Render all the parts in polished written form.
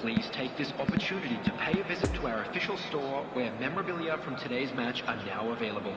Please take this opportunity to pay a visit to our official store where memorabilia from today's match are now available.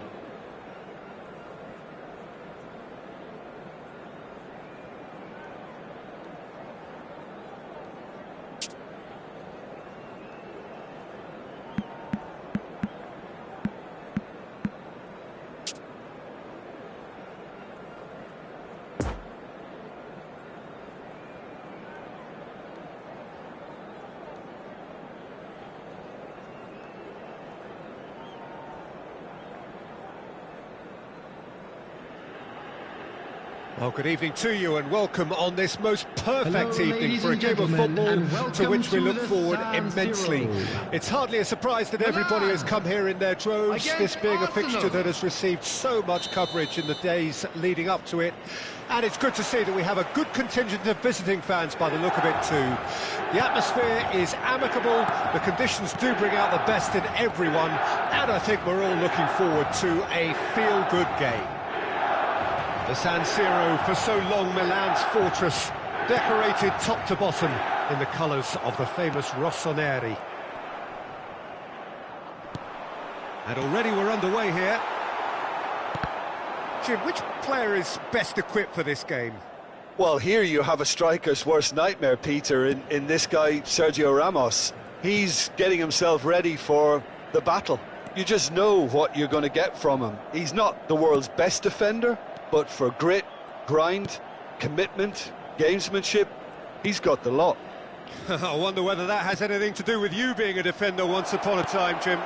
Well, good evening to you and welcome on this most perfect evening for a game of football to which we look forward immensely. It's hardly a surprise that everybody has come here in their droves, this being a fixture that has received so much coverage in the days leading up to it. And it's good to see that we have a good contingent of visiting fans by the look of it too. The atmosphere is amicable, the conditions do bring out the best in everyone, and I think we're all looking forward to a feel-good game. The San Siro, for so long Milan's fortress, decorated top to bottom in the colours of the famous rossoneri. And already we're underway here. Jim, which player is best equipped for this game? Well, here you have a striker's worst nightmare, Peter, in this guy, Sergio Ramos. He's getting himself ready for the battle. You just know what you're going to get from him. He's not the world's best defender, but for grit, grind, commitment, gamesmanship, he's got the lot. I wonder whether that has anything to do with you being a defender once upon a time, Jim.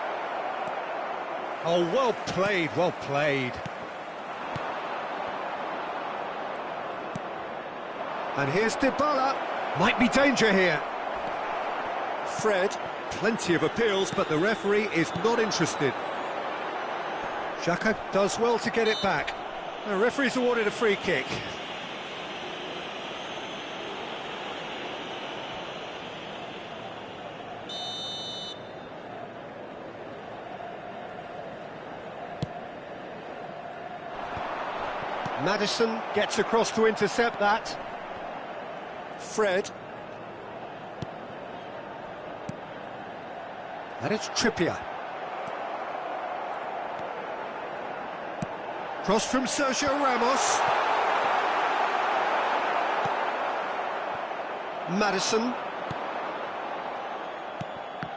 Oh, well played, well played. And here's Dybala. Might be danger here. Fred, plenty of appeals, but the referee is not interested. Xhaka does well to get it back. The referee's awarded a free kick. Maddison gets across to intercept that. Fred. And it's Trippier. Cross from Sergio Ramos. Maddison.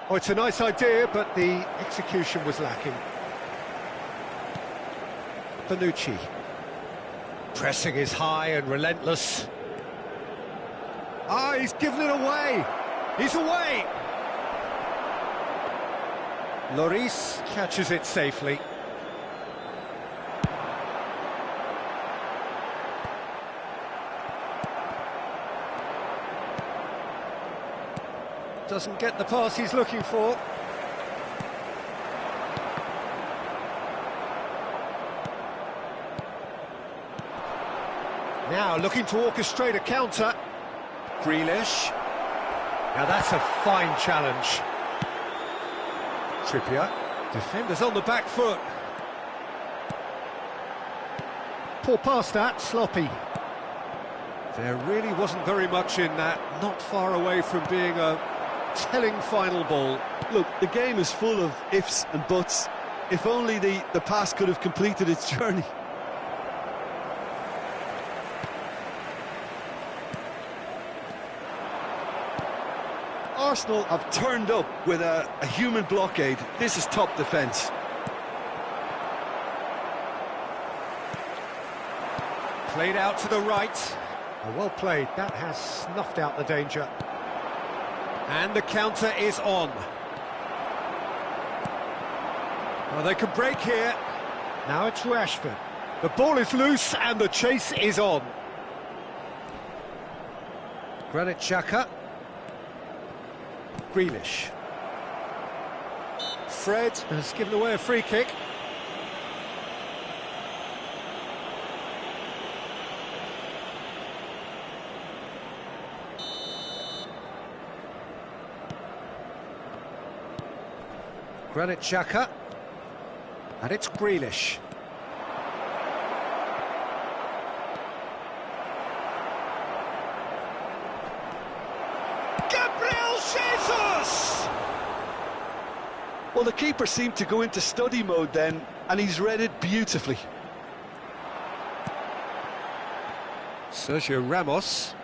Oh, it's a nice idea, but the execution was lacking. Bonucci. Pressing is high and relentless. Ah, he's given it away. He's away. Lloris catches it safely. Doesn't get the pass he's looking for. Now looking to orchestrate a counter. Grealish. Now that's a fine challenge. Trippier. Defenders on the back foot. Poor pass that, sloppy. There really wasn't very much in that, not far away from being a telling final ball. Look, the game is full of ifs and buts. If only the pass could have completed its journey. Arsenal have turned up with a human blockade. This is top defence. Played out to the right. Oh, well played. That has snuffed out the danger. And the counter is on. Well, they could break here. Now it's Rashford. The ball is loose and the chase is on. Granit Xhaka. Grealish. Fred has given away a free kick. Granit Xhaka. And it's Grealish. Gabriel Jesus! Well, the keeper seemed to go into study mode then, and he's read it beautifully. Sergio Ramos.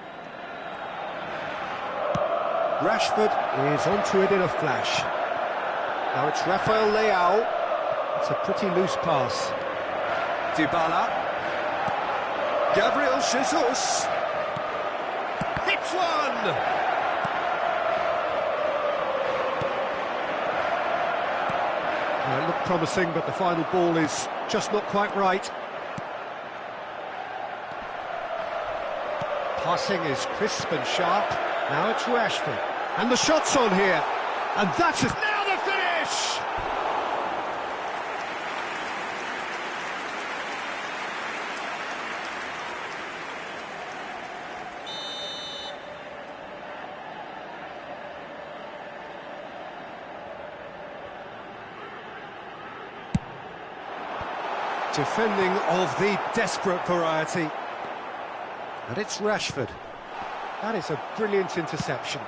Rashford is onto it in a flash. Now it's Rafael Leao. It's a pretty loose pass. Dybala. Gabriel Jesus. Hits one! Well, it looked promising, but the final ball is just not quite right. Passing is crisp and sharp. Now it's Rashford. And the shot's on here. And that is now the finish! Defending of the desperate variety. And it's Rashford. That is a brilliant interception.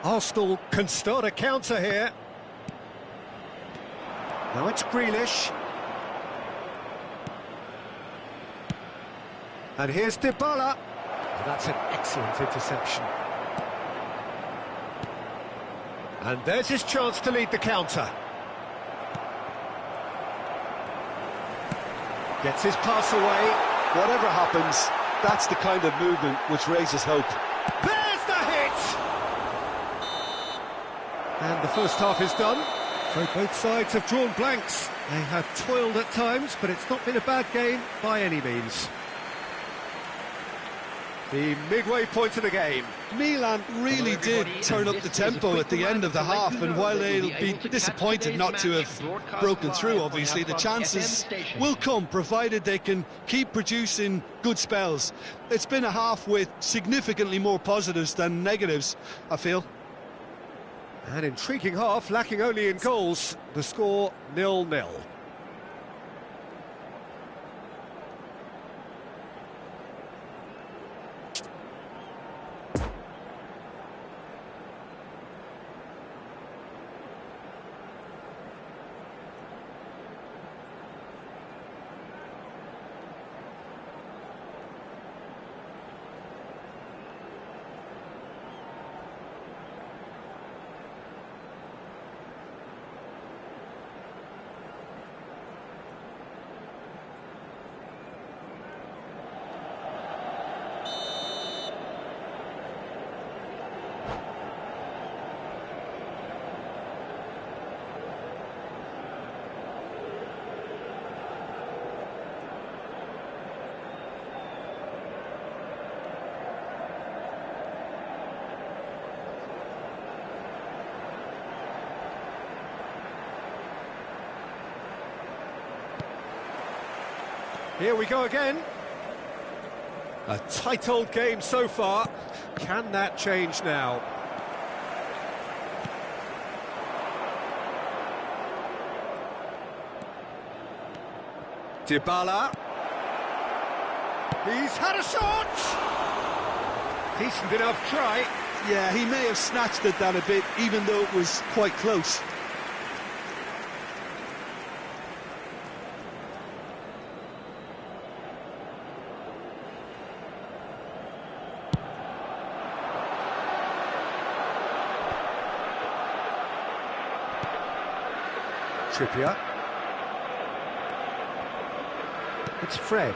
Arsenal can start a counter here. Now it's Grealish. And here's Dybala. Oh, that's an excellent interception. And there's his chance to lead the counter. Gets his pass away. Whatever happens, that's the kind of movement which raises hope. There's the hit! And the first half is done. So both sides have drawn blanks. They have toiled at times, but it's not been a bad game by any means. The midway point of the game. Milan really did turn up the tempo at the end of the half, and while they'll be disappointed not to have broken through, obviously, the chances will come, provided they can keep producing good spells. It's been a half with significantly more positives than negatives, I feel. An intriguing half, lacking only in goals. The score 0-0. Here we go again. A tight old game so far. Can that change now? Dybala. He's had a shot! Decent enough try. Yeah, he may have snatched at that a bit, even though it was quite close. Trippier. It's Fred.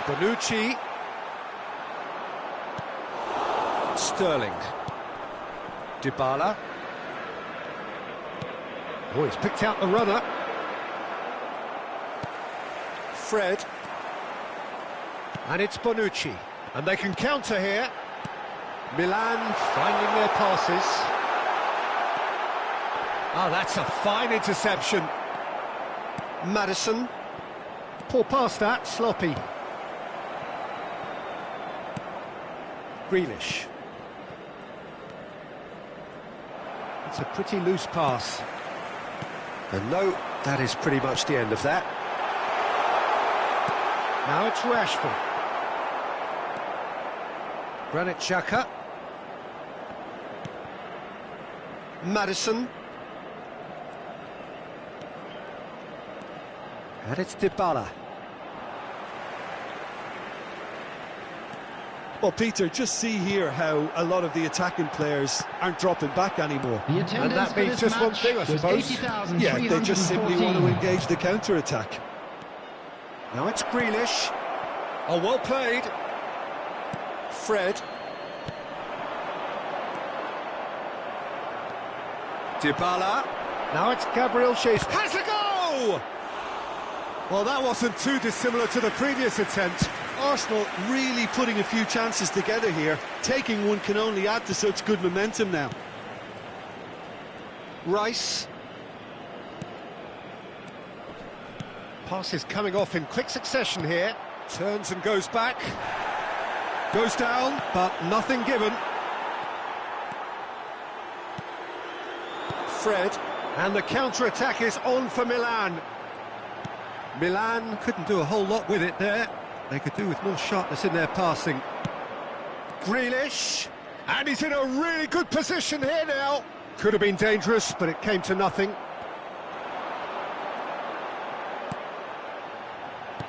Bonucci. Sterling. Dybala. Oh, he's picked out the runner. Fred. And it's Bonucci. And they can counter here. Milan finding their passes. Oh, that's a fine interception. Maddison. Poor pass that, sloppy. Grealish. It's a pretty loose pass. And no, that is pretty much the end of that. Now it's Rashford. Granit Xhaka. Maddison. And it's Dybala. Well, Peter, just see here how a lot of the attacking players aren't dropping back anymore. And that means just one thing, I suppose. Yeah, they just simply want to engage the counter-attack. Now it's Grealish. Oh, well played. Fred. Dybala. Now it's Gabriel Jesus. Has a go! Well, that wasn't too dissimilar to the previous attempt. Arsenal really putting a few chances together here. Taking one can only add to such good momentum now. Rice. Pass is coming off in quick succession here. Turns and goes back. Goes down, but nothing given. Fred. And the counter-attack is on for Milan. Milan couldn't do a whole lot with it there. They could do with more sharpness in their passing. Grealish. And he's in a really good position here now. Could have been dangerous, but it came to nothing.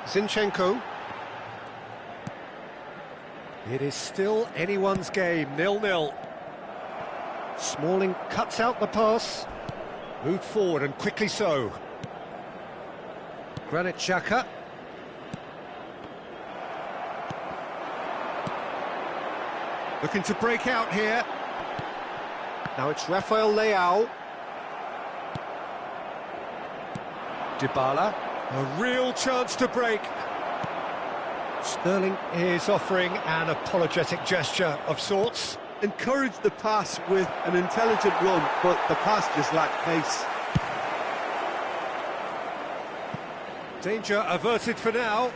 Zinchenko. It is still anyone's game, 0-0. Smalling cuts out the pass. Moved forward and quickly so. Granit Xhaka. Looking to break out here. Now it's Rafael Leao. Dybala. A real chance to break. Sterling is offering an apologetic gesture of sorts. Encouraged the pass with an intelligent run, but the pass just lacked pace. Danger averted for now.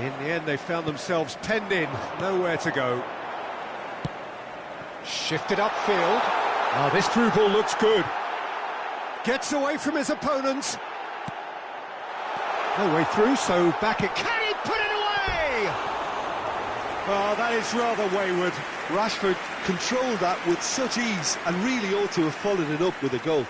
In the end, they found themselves penned in, nowhere to go. Shifted upfield. Ah, this through ball looks good. Gets away from his opponents. No way through, so back it... Can he put it away? Oh, that is rather wayward. Rashford controlled that with such ease and really ought to have followed it up with a goal.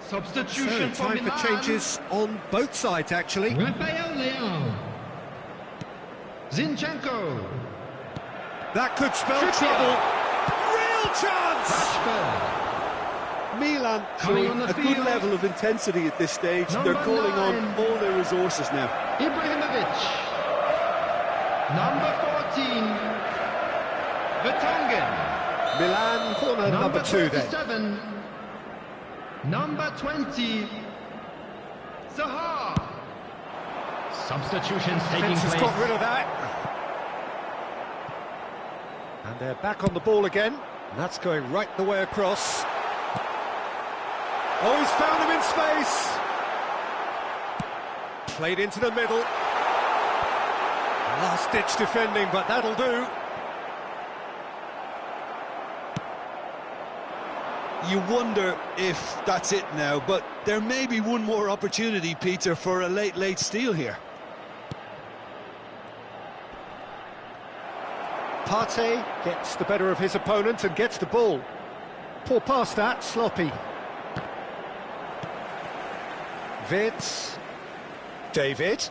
Substitution so, time for changes on both sides, actually. Rafael Leao. Zinchenko. That could spell trouble. Real chance! Rashford. Milan showing a good level of intensity at this stage. They're calling on all their resources now. Ibrahimovic. Number 14. Vertonghen. Milan corner number 2 then. Number 20, Zaha. Substitutions taking Defence has place. got rid of that. And they're back on the ball again. And that's going right the way across. Oh, he's found him in space. Played into the middle. Last-ditch defending, but that'll do. You wonder if that's it now, but there may be one more opportunity, Peter, for a late steal here. Partey gets the better of his opponent and gets the ball. Poor pass that, sloppy. Vitz. David.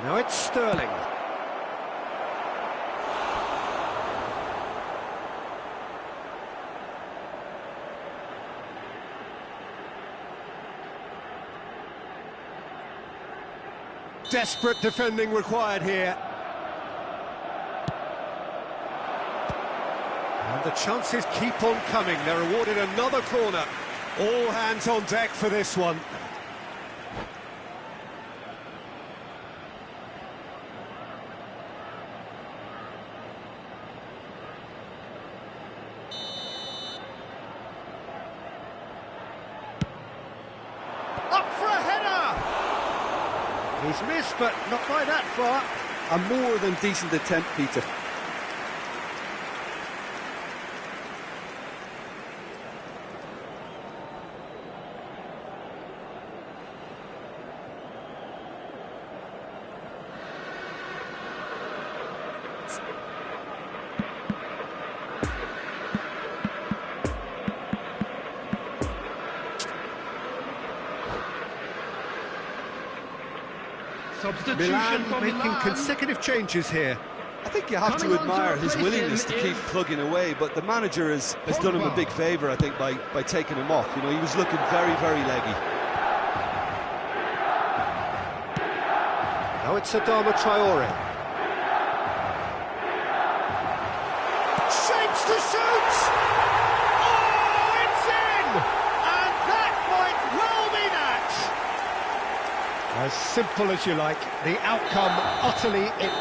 Now it's Sterling. Desperate defending required here. And the chances keep on coming. They're awarded another corner. All hands on deck for this one. Up for a header! He's missed, but not by that far. A more than decent attempt, Peter. Milan making consecutive changes here. I think you have to admire his willingness to keep plugging away, but the manager has done him a big favour, I think, by taking him off. You know, he was looking very, very leggy. Now it's Adama Traore. Shapes to shoot! Oh, it's in! And that might well be that! As simple as you like, the outcome utterly in.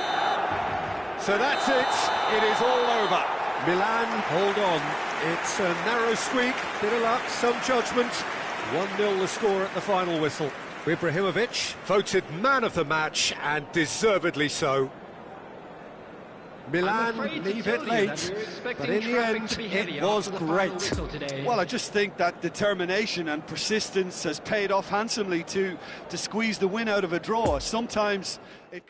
So that's it, it is all over. Milan, hold on, it's a narrow squeak, bit of luck, some judgment. 1-0 the score at the final whistle. Ibrahimovic voted man of the match, and deservedly so. Milan leave it late, but in the end, it was great. Well, I just think that determination and persistence has paid off handsomely to squeeze the win out of a draw. Sometimes it...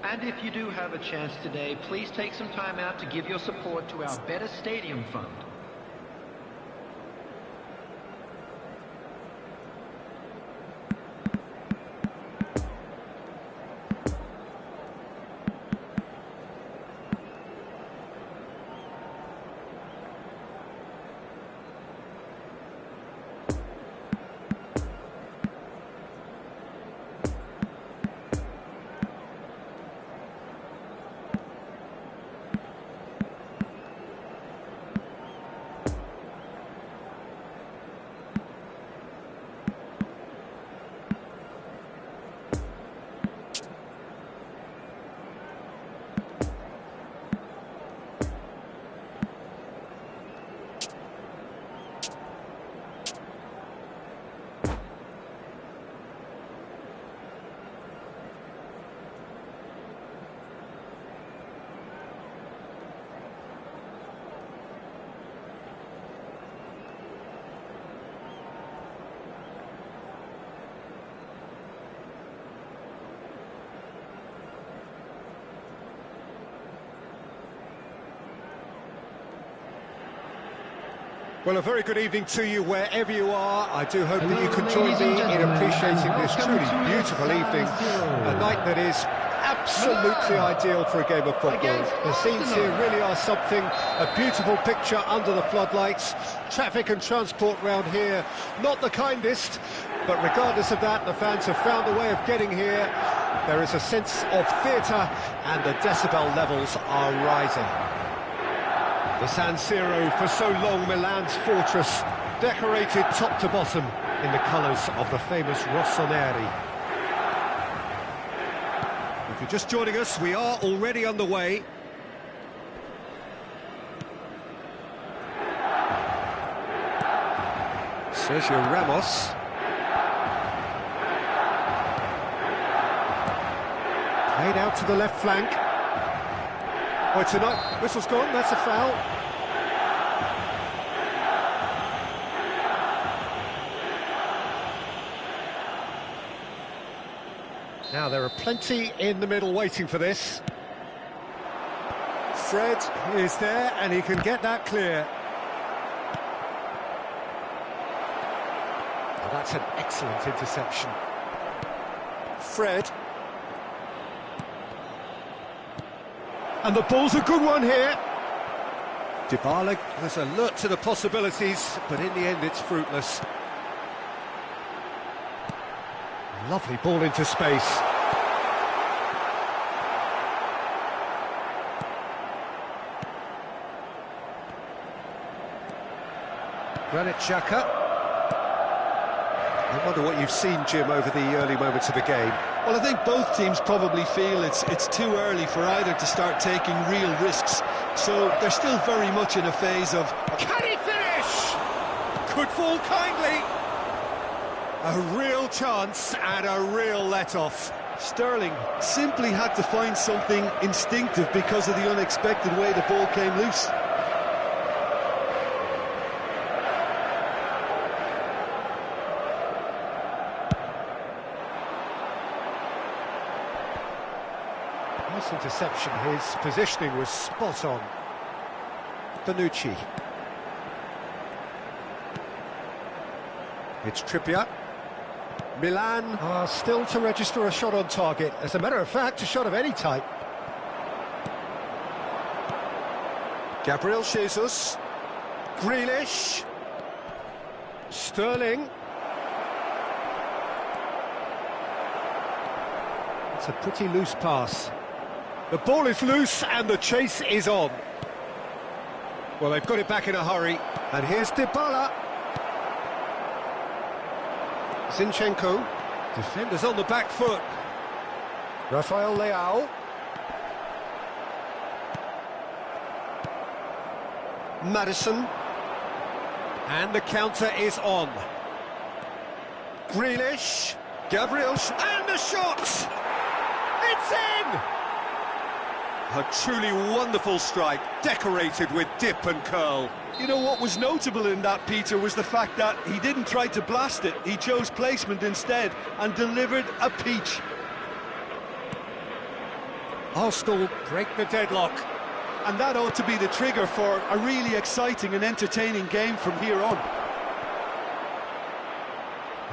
And if you do have a chance today, please take some time out to give your support to our Better Stadium Fund. Well, a very good evening to you wherever you are. I do hope that you can join me in appreciating this truly beautiful evening. A night that is absolutely ideal for a game of football. The scenes here really are something. A beautiful picture under the floodlights. Traffic and transport round here, not the kindest. But regardless of that, the fans have found a way of getting here. There is a sense of theatre and the decibel levels are rising. The San Siro, for so long Milan's fortress, decorated top to bottom in the colours of the famous Rossoneri. If you're just joining us, we are already underway. Sergio Ramos. Played out to the left flank. Oh, it's a knock. Whistle's gone, that's a foul. Now, there are plenty in the middle waiting for this. Fred is there, and he can get that clear. Oh, that's an excellent interception. Fred. And the ball's a good one here. Dybala has alert to the possibilities, but in the end it's fruitless. Lovely ball into space. Granit Xhaka. I wonder what you've seen, Jim, over the early moments of the game. Well, I think both teams probably feel it's too early for either to start taking real risks. So they're still very much in a phase of... Can he finish? Could fall kindly. A real chance and a real let-off. Sterling simply had to find something instinctive because of the unexpected way the ball came loose. Nice interception, his positioning was spot on. Bonucci. It's Trippier. Milan are still to register a shot on target. As a matter of fact, a shot of any type. Gabriel Jesus. Grealish. Sterling. It's a pretty loose pass. The ball is loose and the chase is on. Well, they've got it back in a hurry. And here's Dybala. Zinchenko. Defenders on the back foot. Rafael Leao. Maddison. And the counter is on. Grealish. Gabriel. And the shot! It's in! A truly wonderful strike, decorated with dip and curl. You know what was notable in that, Peter, was the fact that he didn't try to blast it. He chose placement instead and delivered a peach. Arsenal break the deadlock. And that ought to be the trigger for a really exciting and entertaining game from here on.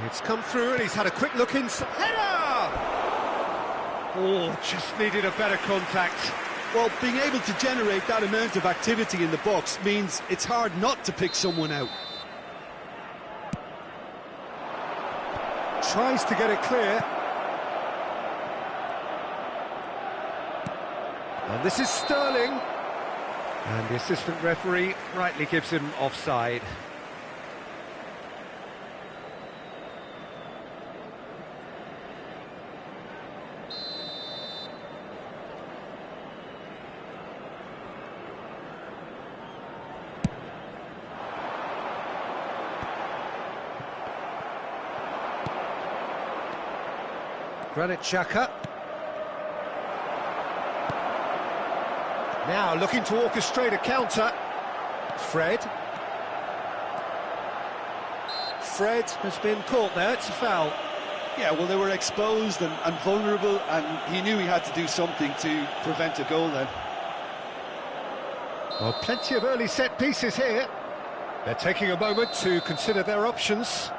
It's come through and he's had a quick look inside. Header! Oh, just needed a better contact. Well, being able to generate that amount of activity in the box means it's hard not to pick someone out. Tries to get it clear. And this is Sterling. And the assistant referee rightly gives him offside. Granit Xhaka. Now looking to orchestrate a counter. Fred. Fred has been caught there, it's a foul. Yeah, well, they were exposed and vulnerable, and he knew he had to do something to prevent a goal then. Well, plenty of early set pieces here. They're taking a moment to consider their options.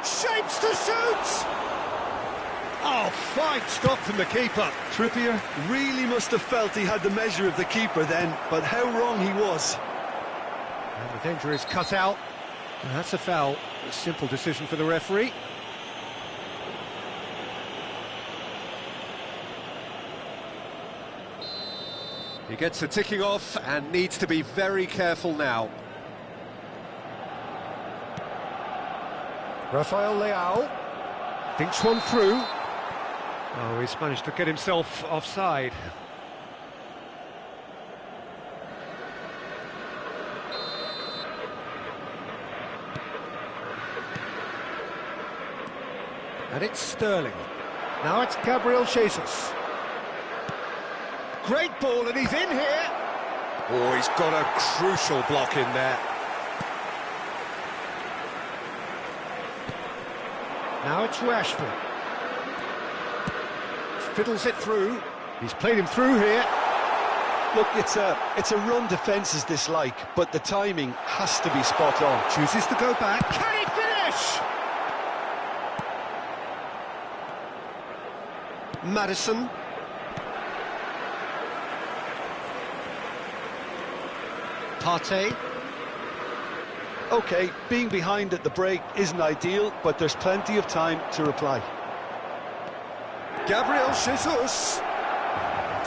Shapes to shoot! Oh, fine stop from the keeper. Trippier really must have felt he had the measure of the keeper then, but how wrong he was. And the danger is cut out. And that's a foul. A simple decision for the referee. He gets the ticking off and needs to be very careful now. Rafael Leao thinks one through. Oh, he's managed to get himself offside. And it's Sterling. Now it's Gabriel Jesus. Great ball, and he's in here. Oh, he's got a crucial block in there. Now it's Rashford. Fiddles it through. He's played him through here. Look, it's a run defence's dislike, but the timing has to be spot on. Chooses to go back. Can he finish? Maddison. Partey. OK, being behind at the break isn't ideal, but there's plenty of time to reply. Gabriel Jesus.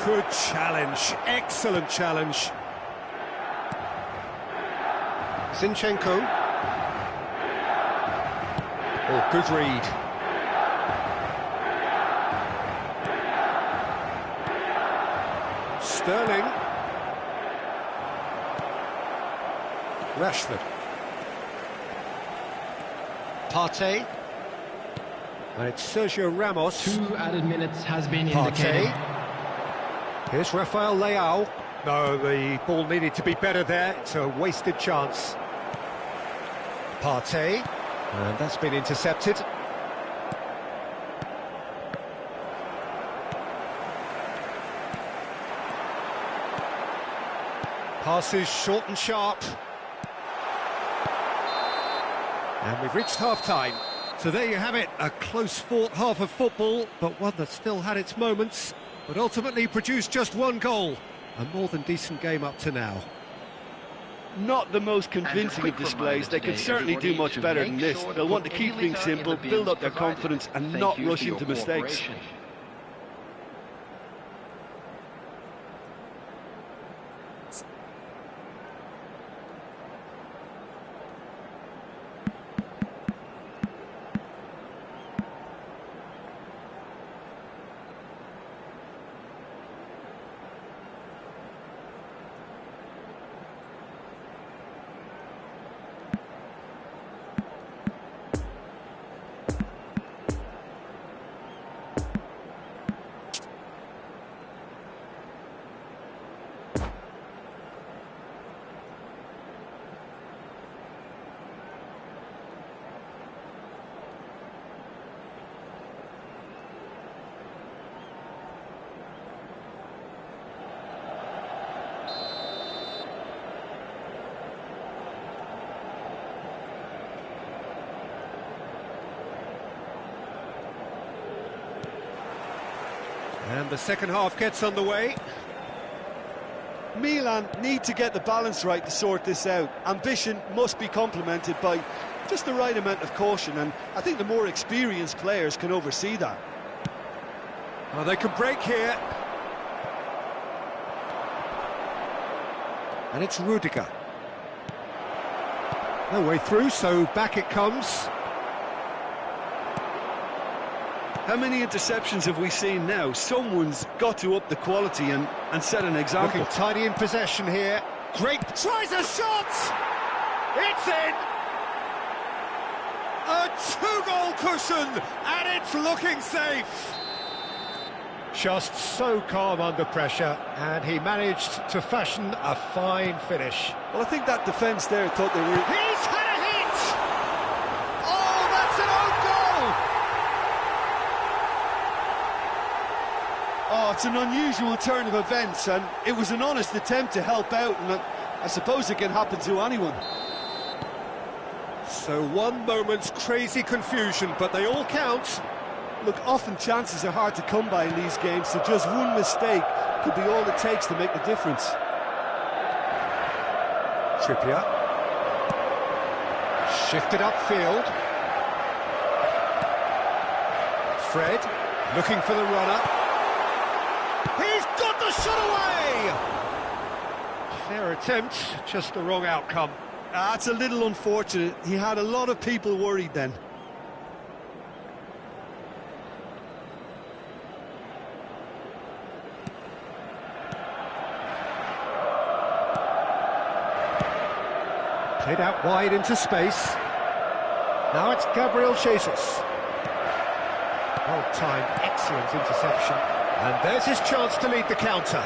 Good challenge, excellent challenge. Zinchenko. Oh, good read. Sterling. Rashford. Partey. And it's Sergio Ramos. 2 added minutes has been Partey. indicated. Here's Rafael Leao. No, the ball needed to be better there. It's a wasted chance. Partey. And that's been intercepted. Passes short and sharp. And we've reached half-time. So there you have it, a close-fought half of football, but one that still had its moments, but ultimately produced just one goal. A more than decent game up to now. Not the most convincing of displays. They can certainly do much better than this. They'll want to keep things simple, build up their confidence and not rush into mistakes. And the second half gets underway. Milan need to get the balance right to sort this out. Ambition must be complemented by just the right amount of caution, and I think the more experienced players can oversee that. Oh, they can break here. And it's Rudiger. No way through, so back it comes. How many interceptions have we seen now? Someone's got to up the quality and set an example. Looking tidy in possession here. Great, tries a shot! It's in! A 2-goal cushion, and it's looking safe. Just so calm under pressure, and he managed to fashion a fine finish. Well, I think that defence there thought they were... He's had a hit! Oh, that's an own goal! Oh, it's an unusual turn of events, and it was an honest attempt to help out, and I suppose it can happen to anyone. So one moment's crazy confusion, but they all count. Look, often chances are hard to come by in these games, so just one mistake could be all it takes to make the difference. Trippier. Shifted upfield. Fred, looking for the runner. He's got the shot away! Fair attempt, just the wrong outcome. That's a little unfortunate. He had a lot of people worried then. Played out wide into space. Now it's Gabriel Jesus. Well-timed, excellent interception. And there's his chance to lead the counter.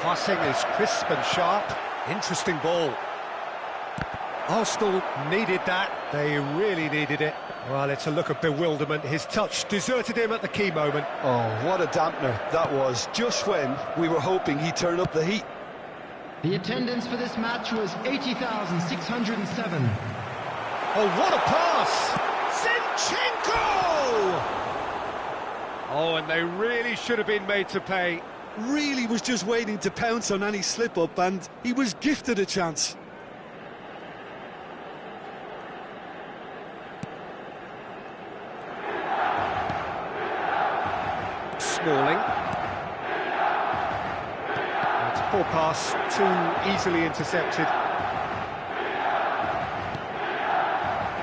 Passing is crisp and sharp. Interesting ball. Arsenal needed that. They really needed it. Well, it's a look of bewilderment. His touch deserted him at the key moment. Oh, what a dampener that was, just when we were hoping he'd turn up the heat. The attendance for this match was 80,607. Oh, what a pass! Zinchenko! Oh, and they really should have been made to pay. Really was just waiting to pounce on any slip-up, and he was gifted a chance. Smalling. It's a poor pass, too easily intercepted.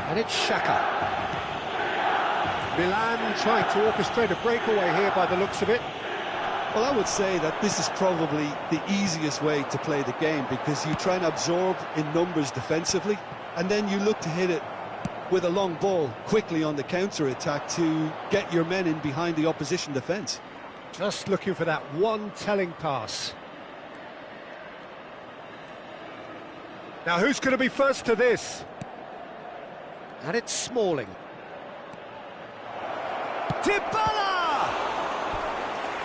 And it's Xhaka. Milan trying to orchestrate a breakaway here by the looks of it. Well, I would say that this is probably the easiest way to play the game, because you try and absorb in numbers defensively, and then you look to hit it with a long ball quickly on the counter-attack to get your men in behind the opposition defence. Just looking for that one telling pass. Now who's going to be first to this? And it's Smalling. Dybala!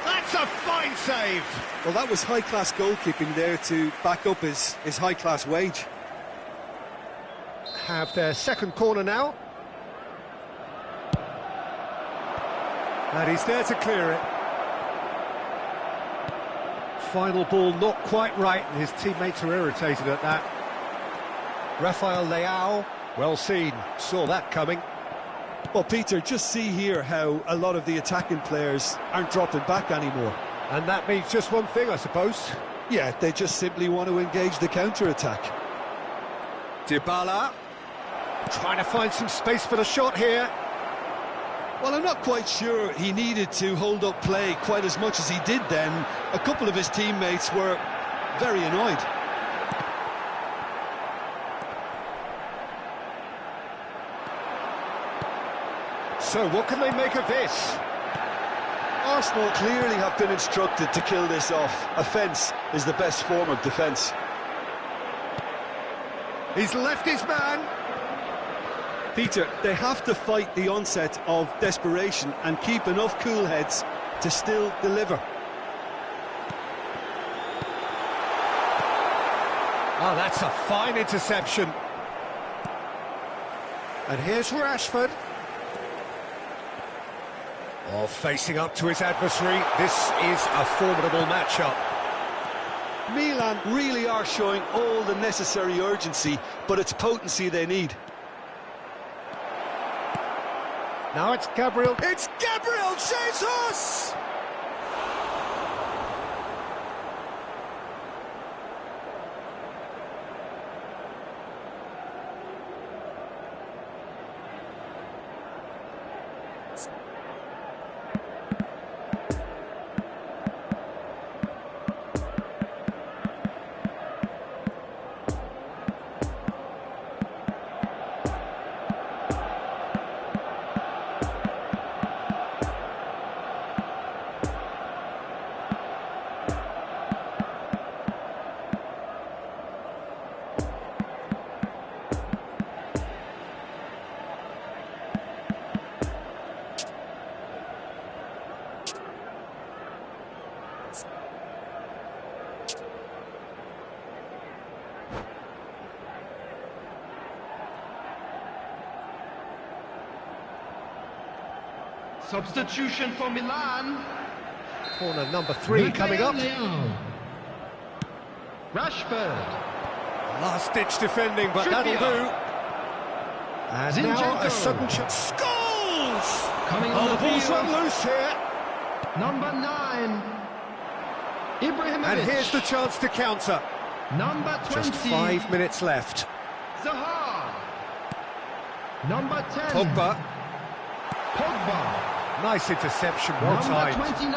That's a fine save! Well, that was high-class goalkeeping there to back up his high-class wage. Have their second corner now. And he's there to clear it. Final ball not quite right, and his teammates are irritated at that. Rafael Leao, well seen, saw that coming. Well, Peter, just see here how a lot of the attacking players aren't dropping back anymore. And that means just one thing, I suppose. Yeah, they just simply want to engage the counter-attack. Dybala, trying to find some space for the shot here. Well, I'm not quite sure he needed to hold up play quite as much as he did then. A couple of his teammates were very annoyed. So what can they make of this? Arsenal clearly have been instructed to kill this off. Offence is the best form of defence. He's left his man. Peter, they have to fight the onset of desperation and keep enough cool heads to still deliver. Oh, that's a fine interception. And here's Rashford. Oh, facing up to his adversary. This is a formidable matchup. Milan really are showing all the necessary urgency, but it's potency they need. Now it's Gabriel. It's Gabriel Jesus! Substitution for Milan. Corner number 3 coming up. Rashford. Last-ditch defending, but that'll do. And now a sudden shot. Scores! Coming on the ball's run loose here. Number 9. Ibrahimovic. And here's the chance to counter. Number 20. Just 5 minutes left. Zaha. Number 10. Pogba. Nice interception, well timed. Number 29.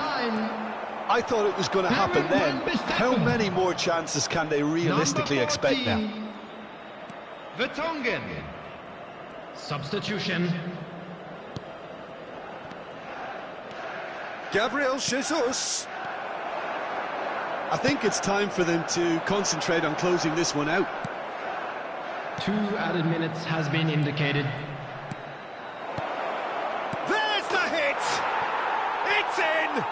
I thought it was going to happen then. How many more chances can they realistically expect now? Vertonghen. Substitution. Gabriel Jesus. I think it's time for them to concentrate on closing this one out. 2 added minutes has been indicated. There's the hit! It's in!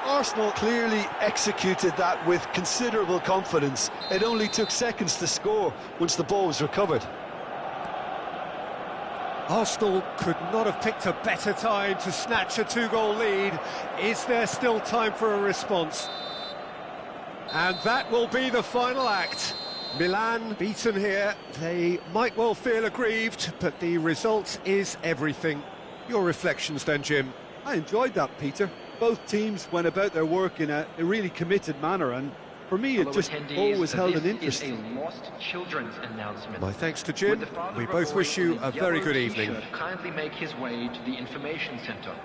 Arsenal clearly executed that with considerable confidence. It only took seconds to score once the ball was recovered. Arsenal could not have picked a better time to snatch a 2-goal lead. Is there still time for a response? And that will be the final act. Milan beaten here. They might well feel aggrieved, but the result is everything. Your reflections then, Jim? I enjoyed that, Peter. Both teams went about their work in a really committed manner, and for me it just always held an interest. This is a lost children's announcement. My thanks to Jim. We both wish you a very good evening. Kindly make his way to the information centre.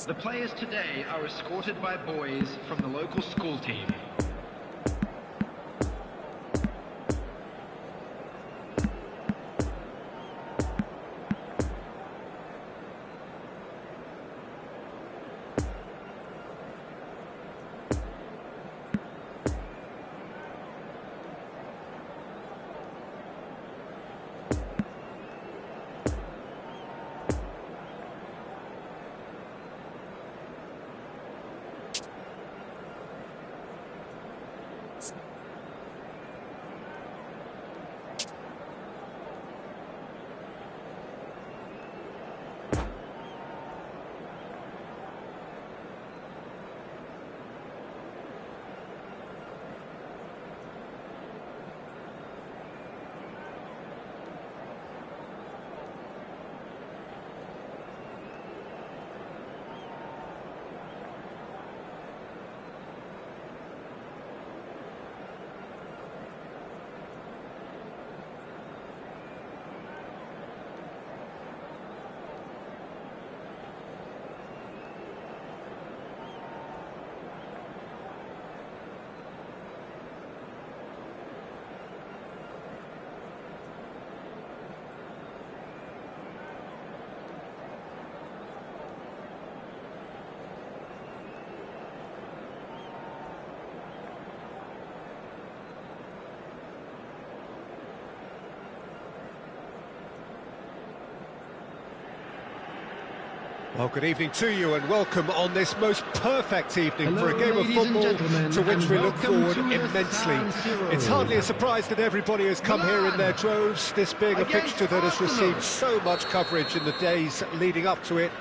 The players today are escorted by boys from the local school team. Well, good evening to you and welcome on this most perfect evening for a game of football to which we look forward immensely. It's hardly a surprise that everybody has come here in their droves, this being a fixture that has received so much coverage in the days leading up to it.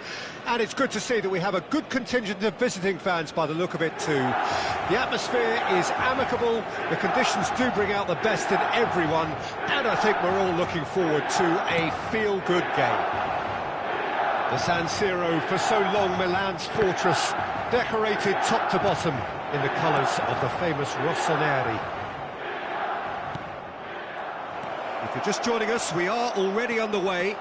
And it's good to see that we have a good contingent of visiting fans by the look of it too. The atmosphere is amicable, the conditions do bring out the best in everyone, and I think we're all looking forward to a feel-good game. The San Siro, for so long Milan's fortress, decorated top to bottom in the colours of the famous Rossoneri. If you're just joining us, we are already underway.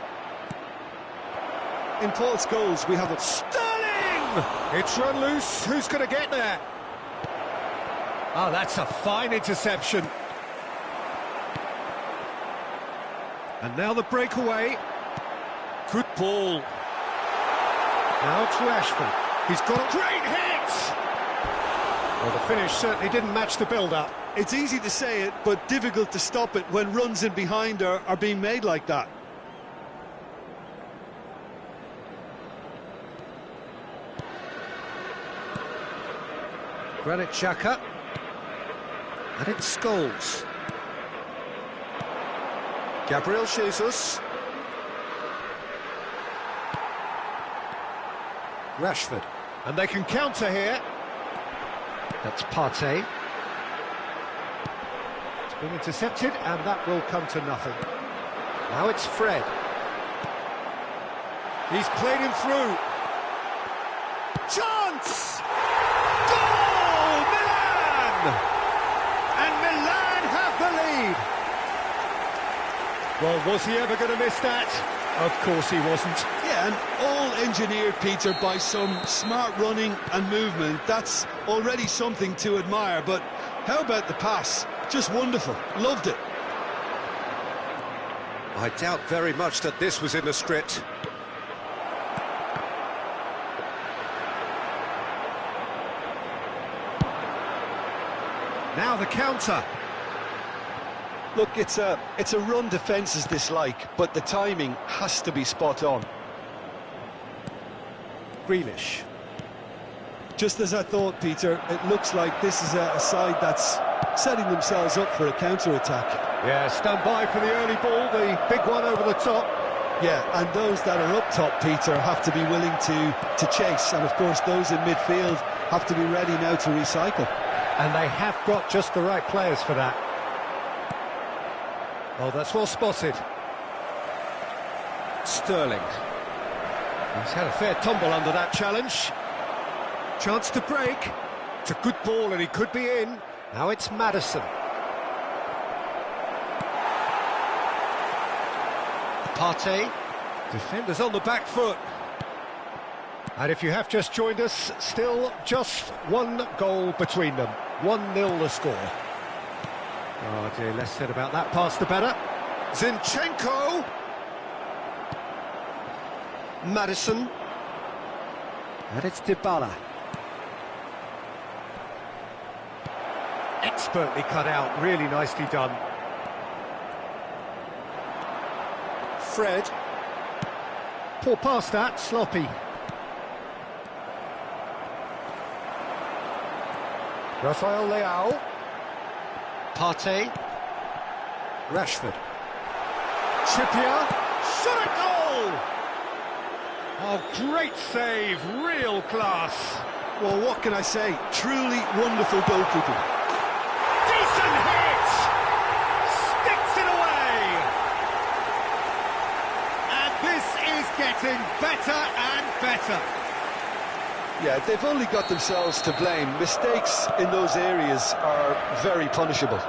In Paul's goals, we have a Sterling! It's run loose, who's going to get there? Oh, that's a fine interception. And now the breakaway. Good ball. Now it's Rashford. He's got a great hit! Well, the finish certainly didn't match the build-up. It's easy to say it, but difficult to stop it when runs in behind are being made like that. Granit Xhaka. And it's Scholes. Gabriel Jesus. Rashford. And they can counter here. That's Partey. It's been intercepted, and that will come to nothing. Now it's Fred. He's played him through. Chance! Goal! Milan! And Milan have the lead. Well, was he ever going to miss that? Of course he wasn't. Yeah, and all engineered, Peter, by some smart running and movement. That's already something to admire, but how about the pass? Just wonderful. Loved it. I doubt very much that this was in the script. Now the counter. Look, it's a run defence's dislike, but the timing has to be spot on. Grealish. Just as I thought, Peter, it looks like this is a side that's setting themselves up for a counter-attack. Yeah, stand by for the early ball, the big one over the top. Yeah, and those that are up top, Peter, have to be willing to chase, and of course those in midfield have to be ready now to recycle. And they have got just the right players for that. Oh, that's well spotted. Sterling. He's had a fair tumble under that challenge. Chance to break. It's a good ball and he could be in. Now it's Maddison. Partey. Defenders on the back foot. And if you have just joined us, still just one goal between them. 1-0 the score. Oh dear, less said about that pass the better. Zinchenko. Maddison. And it's Dybala. Expertly cut out, really nicely done. Fred. Poor pass that, sloppy. Rafael Leao. Partey. Rashford. Trippier. Shot a goal! Oh, great save, real class. Well, what can I say? Truly wonderful goalkeeping. Decent hit! Sticks it away! And this is getting better and better. Yeah, they've only got themselves to blame. Mistakes in those areas are very punishable.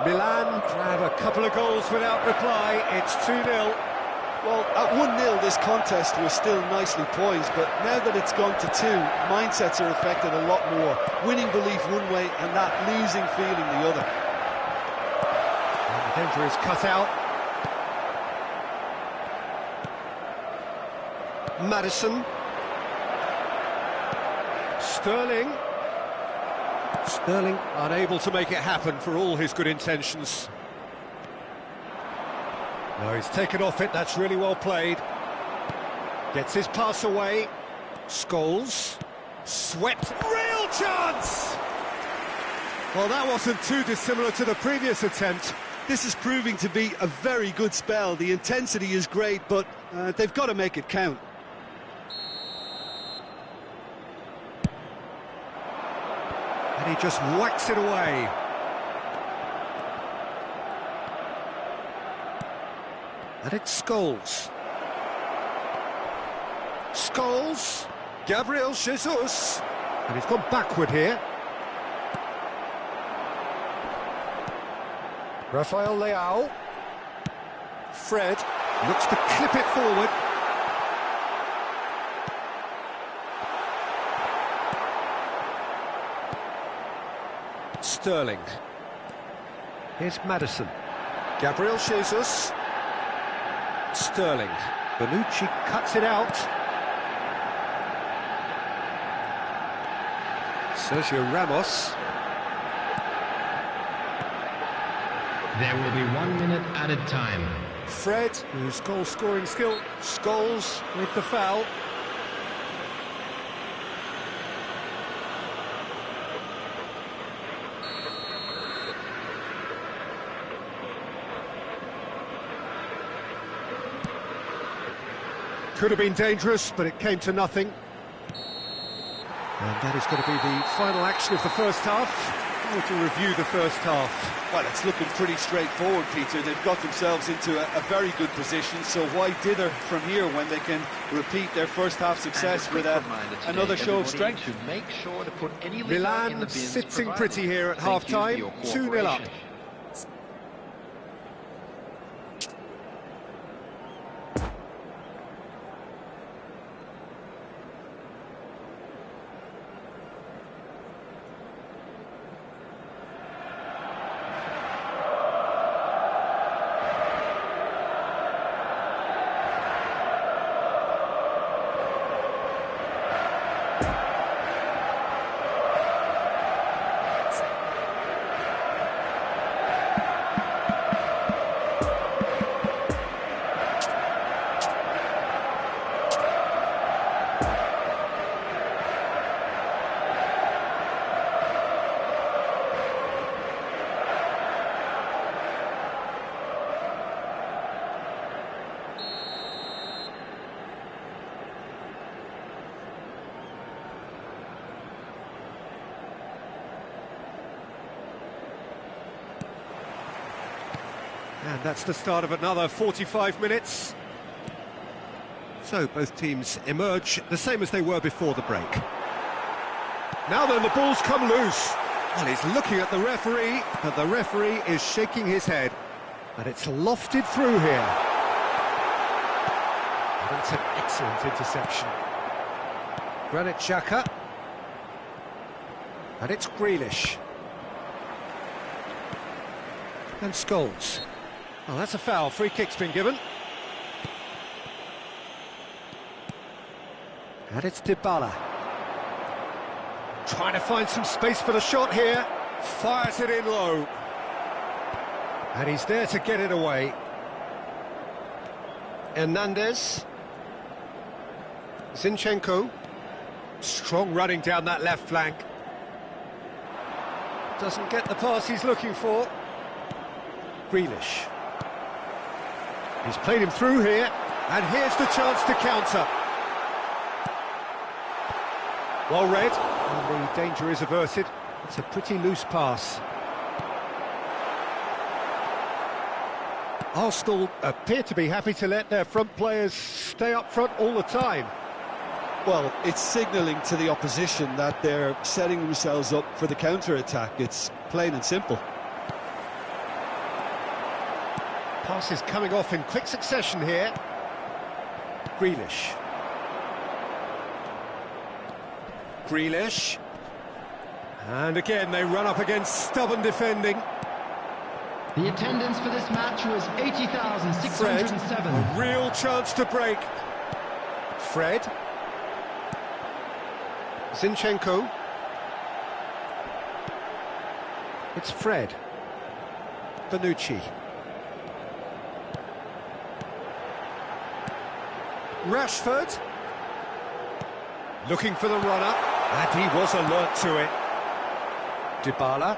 Milan grab a couple of goals without reply. It's 2-0. Well, at 1-0, this contest was still nicely poised, but now that it's gone to 2, mindsets are affected a lot more. Winning belief one way and that losing feeling the other. And the defender is cut out. Maddison. Sterling. Sterling unable to make it happen for all his good intentions. No, he's taken off it, that's really well played. Gets his pass away. Scholes. Swept. Real chance! Well, that wasn't too dissimilar to the previous attempt. This is proving to be a very good spell. The intensity is great, but they've got to make it count. And he just whacks it away. And it's Scholes. Scholes. Gabriel Jesus. And he's gone backward here. Rafael Leao. Fred looks to clip it forward. Sterling. Here's Maddison. Gabriel Jesus. Sterling. Bonucci cuts it out. Sergio Ramos. There will be 1 minute added time. Fred, whose goal-scoring skill. Scholes with the foul. Could have been dangerous, but it came to nothing. And that is going to be the final action of the first half. How would you review the first half? Well, it's looking pretty straightforward, Peter. They've got themselves into a very good position, so why dither from here when they can repeat their first half success with another show of strength? Make sure to put any Milan sitting pretty here at half-time, 2-0 up. And that's the start of another 45 minutes. So both teams emerge the same as they were before the break. Now then, the ball's come loose. Well, he's looking at the referee, but the referee is shaking his head. And it's lofted through here. And that's an excellent interception. Granit Xhaka. And it's Grealish. And Scholes. Well, that's a foul. Free kick's been given. And it's Dybala. Trying to find some space for the shot here. Fires it in low. And he's there to get it away. Hernandez. Zinchenko. Strong running down that left flank. Doesn't get the pass he's looking for. Grealish. He's played him through here, and here's the chance to counter. Well read, and the danger is averted. It's a pretty loose pass. Arsenal appear to be happy to let their front players stay up front all the time. Well, it's signalling to the opposition that they're setting themselves up for the counter-attack. It's plain and simple. Passes coming off in quick succession here. Grealish. Grealish. And again, they run up against stubborn defending. The attendance for this match was 80,607. Fred, a real chance to break. Fred. Zinchenko. It's Fred. Bonucci. Rashford. Looking for the run-up, and he was alert to it. Dybala.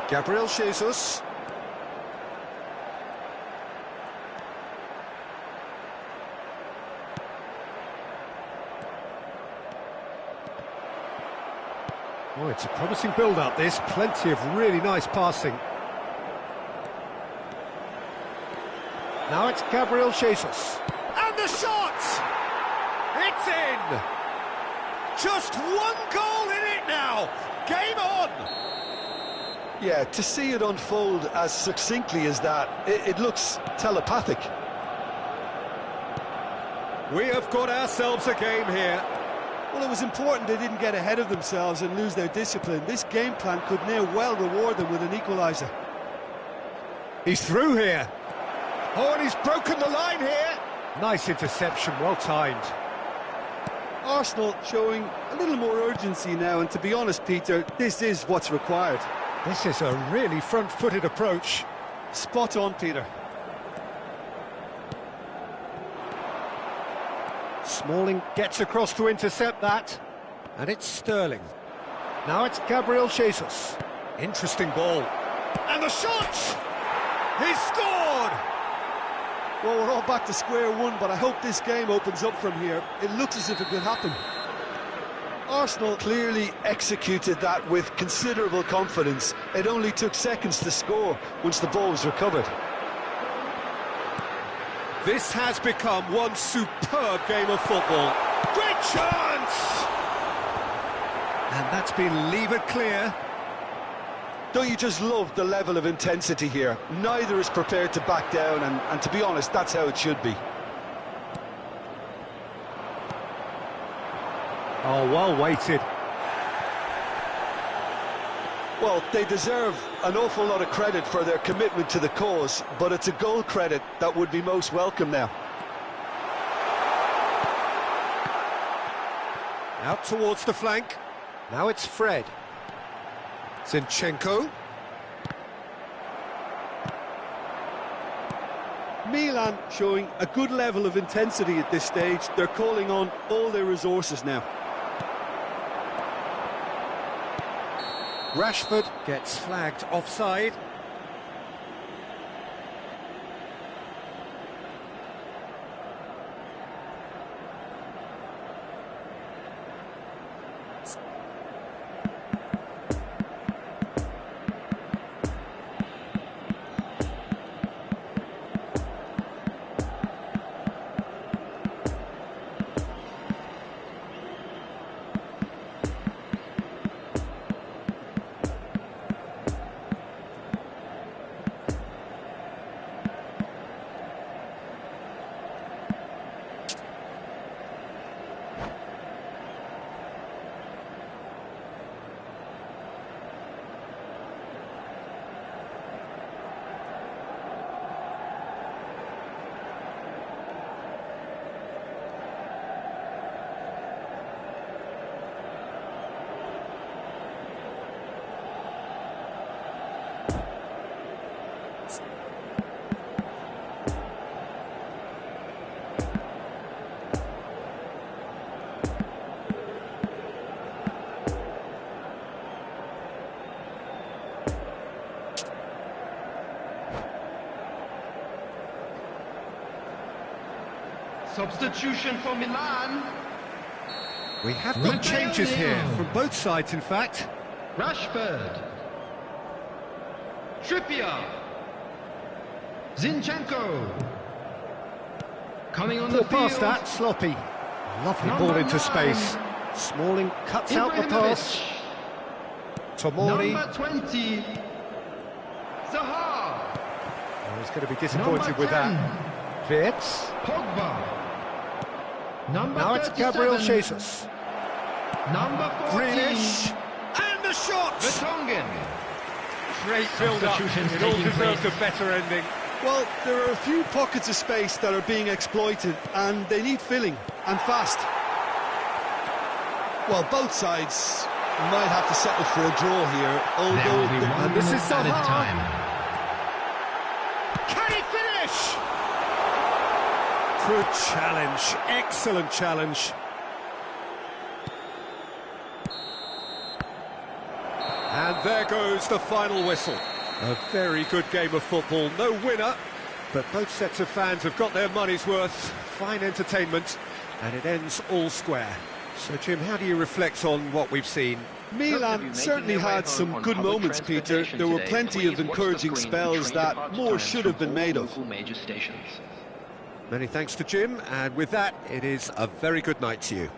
Gabriel Jesus. Oh, it's a promising build-up, this. Plenty of really nice passing. Now it's Gabriel Jesus. And the shot! It's in! Just one goal in it now! Game on! Yeah, to see it unfold as succinctly as that, it looks telepathic. We have got ourselves a game here. Well, it was important they didn't get ahead of themselves and lose their discipline. This game plan could near well reward them with an equaliser. He's through here. Oh, and he's broken the line here. Nice interception, well timed. Arsenal showing a little more urgency now, and to be honest, Peter, this is what's required. This is a really front-footed approach. Spot on, Peter. Smalling gets across to intercept that. And it's Sterling. Now it's Gabriel Jesus. Interesting ball. And the shot! He's scored! Well, we're all back to square one, but I hope this game opens up from here. It looks as if it could happen. Arsenal clearly executed that with considerable confidence. It only took seconds to score once the ball was recovered. This has become one superb game of football. Great chance! And that's been levered clear. Don't you just love the level of intensity here? Neither is prepared to back down, and to be honest, that's how it should be. Oh, well weighted. Well, they deserve an awful lot of credit for their commitment to the cause, but it's a goal credit that would be most welcome now. Out towards the flank. Now it's Fred. Zinchenko. Milan showing a good level of intensity at this stage. They're calling on all their resources now. Rashford gets flagged offside. Substitution for Milan. We have got changes here from both sides, in fact. Rashford. Trippier. Zinchenko. Coming on the Poor pass field. that, sloppy. Lovely ball Number into 9. space. Smalling cuts out the pass. Tomori. Number 20. Zaha. Oh, he's going to be disappointed Number with 10. that. Wirtz. Pogba. Number Now it's 37. Gabriel Jesus. Number 14. Grealish. And the shot! Vertonghen. Great build-up. Substitutions It all taking deserved place. a better ending. Well, there are a few pockets of space that are being exploited, and they need filling, and fast. Well, both sides might have to settle for a draw here, There will be although... one And this is minute at a Zaha. time. Can he finish? Good challenge, excellent challenge. And there goes the final whistle. A very good game of football, no winner, but both sets of fans have got their money's worth. Fine entertainment, and it ends all square. So, Jim, how do you reflect on what we've seen? Milan certainly had some good moments, Peter. There were plenty of encouraging spells that more should have been made of. Many thanks to Jim, and with that, it is a very good night to you.